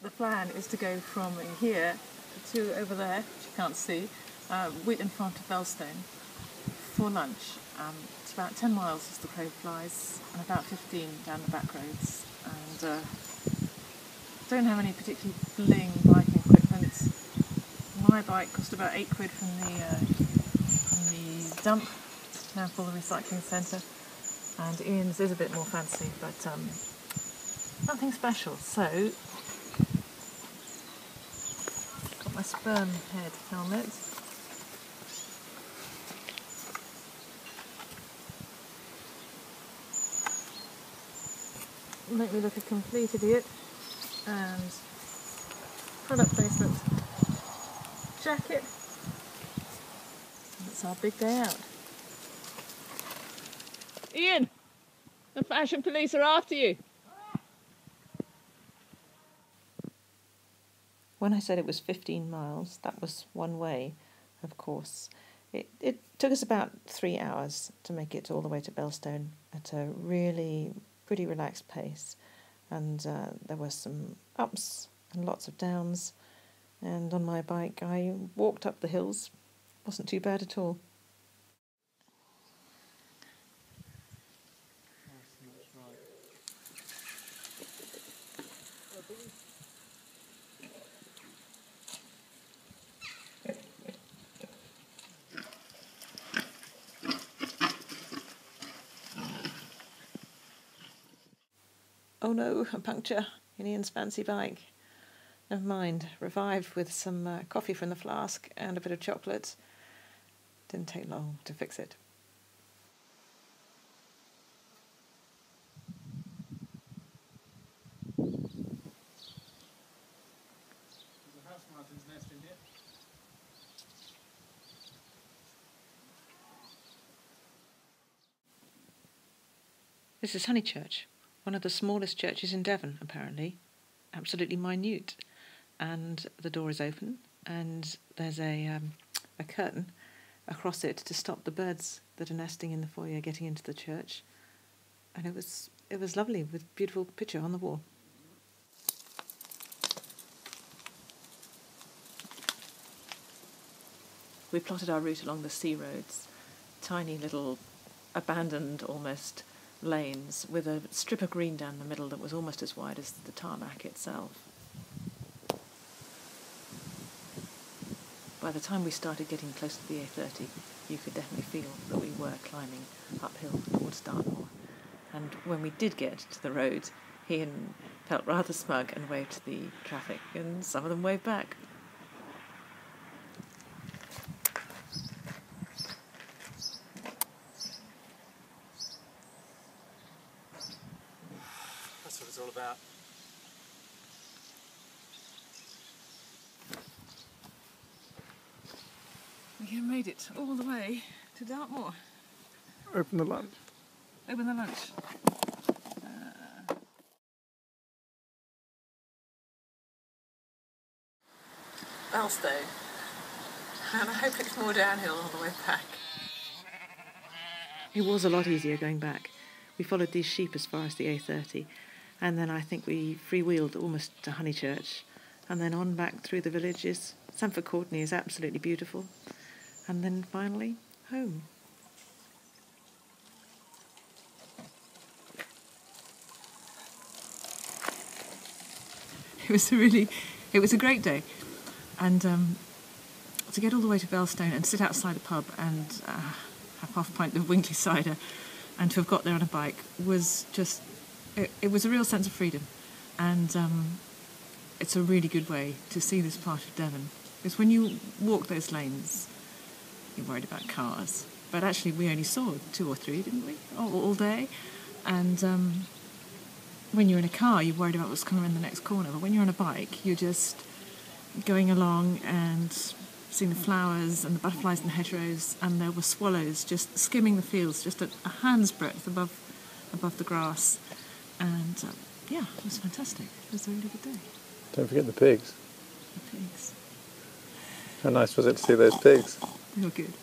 The plan is to go from here to over there, which you can't see, Wheatland Farm to Belstone for lunch. It's about 10 miles as the crow flies and about 15 down the back roads. And don't have any particularly bling biking equipment. My bike cost about £8 from the dump, now for the recycling centre. And Ian's is a bit more fancy, but nothing special. So, got my sperm head helmet. Make me look a complete idiot. And product placement jacket. That's our big day out. Ian, the fashion police are after you. When I said it was 15 miles, that was one way, of course. It took us about 3 hours to make it all the way to Belstone at a really pretty relaxed pace. And there were some ups and lots of downs. And on my bike, I walked up the hills. Wasn't too bad at all. Oh no, a puncture in Ian's fancy bike. Never mind, revived with some coffee from the flask and a bit of chocolate. Didn't take long to fix it. There's a house martin's nest in here. This is Honeychurch, one of the smallest churches in Devon, apparently. Absolutely minute. And the door is open, and there's a curtain across it to stop the birds that are nesting in the foyer getting into the church. And it was lovely, with a beautiful picture on the wall. We plotted our route along the sea roads, tiny little abandoned almost lanes with a strip of green down the middle that was almost as wide as the tarmac itself. By the time we started getting close to the A30, you could definitely feel that we were climbing uphill towards Dartmoor. And when we did get to the road, Ian felt rather smug and waved to the traffic, and some of them waved back. That's what it's all about. We have made it all the way to Dartmoor. Open the lunch. Open the lunch. Belstone. And I hope it's more downhill all the way back. It was a lot easier going back. We followed these sheep as far as the A30, and then I think we freewheeled almost to Honeychurch, and then on back through the villages. Sanford Courtenay is absolutely beautiful. And then finally, home. It was a great day. And to get all the way to Belstone and sit outside the pub and have half a pint of Winkley cider and to have got there on a bike was just, it was a real sense of freedom. And it's a really good way to see this part of Devon. Because when you walk those lanes, you're worried about cars. But actually we only saw 2 or 3, didn't we, all day? And when you're in a car, you're worried about what's coming around the next corner. But when you're on a bike, you're just going along and seeing the flowers and the butterflies in the hedgerows, and there were swallows just skimming the fields, just a hand's breadth above the grass. And yeah, it was fantastic. It was a really good day. Don't forget the pigs. The pigs. How nice was it to see those pigs? They were good.